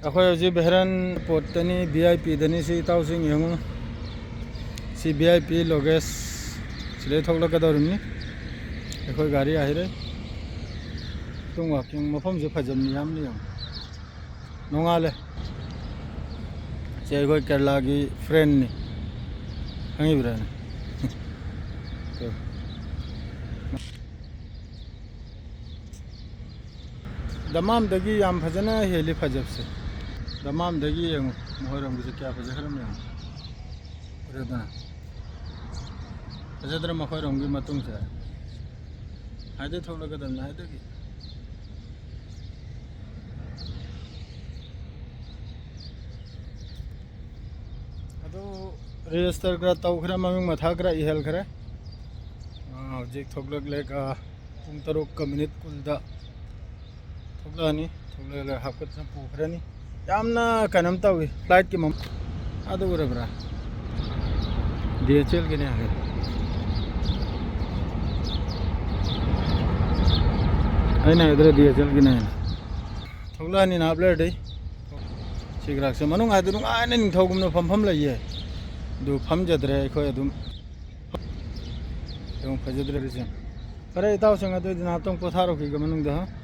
अखोय हजि बेहरन पोर्टनी VIP दनी सी ताउसिंग यंगु सी VIP लोगेस सिले थोकला कदरनी अखोय गाड़ी आहिरे तुम वाकिंग मफम जे फजमनी यामनी यंग नोंगाले जे अखोय केरला की फ्रेंड नि हंगी ब्राने दमाम दगी याम फजना हेली फजब से दमाम दगी यंगु मोहरम की क्या फजह खरम यंग रेदना फजदर मखोरम की मतुंग से हायदे थोड़ा कदम ना हायदे की अदो रजिस्टर करा तौखरा ममिंग मथा करा इहेल खरे हौजिक थोकलक लेका पुंग तरुक का मिनिट कुलदा थोकलानी थोकलक हापकत पुखरानी यामना कनम तवी फ्लाइट की मम अदो उरब्रा DHL के ने आगे अइना इधर DHL के ने थोकलानी नाबले दे सिग्राक से मनुंग आदु आने निं थौगुमनो फमफम लइये दु फमजद्रे अखोय अदुम एवं फजद्रे रिजन अरे इताव संग तो दिन आतंग पोथारो की गमनुंग द